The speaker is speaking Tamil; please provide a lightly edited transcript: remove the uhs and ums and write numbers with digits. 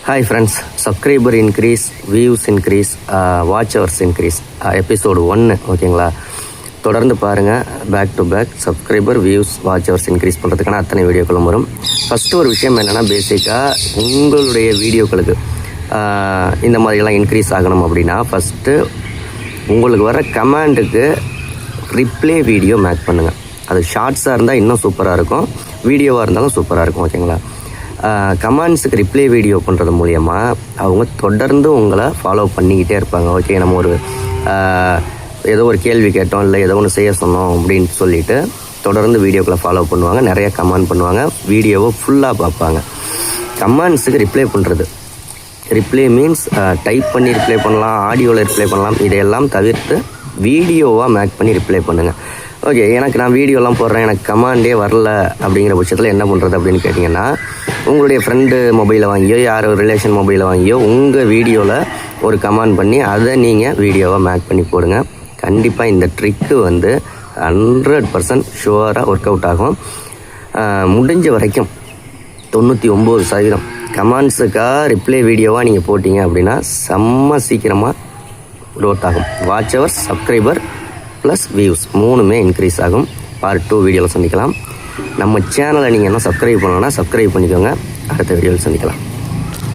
Hi friends, subscriber increase, views increase, watch hours increase, episode 1 ஓகேங்களா. தொடர்ந்து பாருங்கள். Back to back subscriber, views, watch hours increase பண்ணுறதுக்கான அத்தனை வீடியோக்களும் வரும். ஃபஸ்ட்டு ஒரு விஷயம் என்னென்னா, பேசிக்காக உங்களுடைய வீடியோக்களுக்கு இந்த மாதிரிலாம் இன்க்ரீஸ் ஆகணும் அப்படின்னா ஃபஸ்ட்டு உங்களுக்கு வர கமெண்டுக்கு ரிப்ளே வீடியோ மேக் பண்ணுங்கள். அது ஷார்ட்ஸாக இருந்தால் இன்னும் சூப்பராக இருக்கும், வீடியோவாக இருந்தாலும் சூப்பராக இருக்கும் ஓகேங்களா. கமெண்ட்ஸுக்கு ரிப்ளை வீடியோ பண்ணுறது மூலயமா அவங்க தொடர்ந்து உங்களை ஃபாலோ பண்ணிக்கிட்டே இருப்பாங்க. ஓகே, நம்ம ஒரு ஏதோ ஒரு கேள்வி கேட்டோம், இல்லை ஏதோ ஒன்று செய்ய சொன்னோம் அப்படின்னு சொல்லிட்டு தொடர்ந்து வீடியோக்களை ஃபாலோ பண்ணுவாங்க, நிறைய கமெண்ட் பண்ணுவாங்க, வீடியோவை ஃபுல்லாக பார்ப்பாங்க. கமெண்ட்ஸுக்கு ரிப்ளை பண்ணுறது, ரிப்ளை மீன்ஸ் டைப் பண்ணி ரிப்ளை பண்ணலாம், ஆடியோவில் ரிப்ளை பண்ணலாம். இதையெல்லாம் தவிர்த்து வீடியோவாக மேக் பண்ணி ரிப்ளை பண்ணுங்கள். ஓகே, எனக்கு நான் வீடியோலாம் போடுறேன், எனக்கு கமாண்டே வரல அப்படிங்கிற பட்சத்தில் என்ன பண்ணுறது அப்படின்னு கேட்டிங்கன்னா, உங்களுடைய ஃப்ரெண்டு மொபைலை வாங்கியோ, யாரோ ரிலேஷன் மொபைலை வாங்கியோ உங்கள் வீடியோவில் ஒரு கமாண்ட் பண்ணி அதை நீங்கள் வீடியோவாக மேக் பண்ணி போடுங்க. கண்டிப்பாக இந்த ட்ரிக்கு 100% ஷுவராக ஒர்க் அவுட் ஆகும். முடிஞ்ச வரைக்கும் 99% கமெண்ட்ஸுக்காக ரிப்ளை வீடியோவாக நீங்கள் போட்டிங்க அப்படின்னா செம்ம சீக்கிரமாக க்ரோத் ஆகும். Watch hours, subscriber plus views 3மே இன்க்ரீஸ் ஆகும். பார்ட் 2 வீடியோவில் சந்திக்கலாம். நம்ம சேனலை நீங்கள் என்ன சப்ஸ்கிரைப் பண்ணணும்னா சப்ஸ்கிரைப் பண்ணிக்கோங்க. அடுத்த வீடியோவில் சந்திக்கலாம்.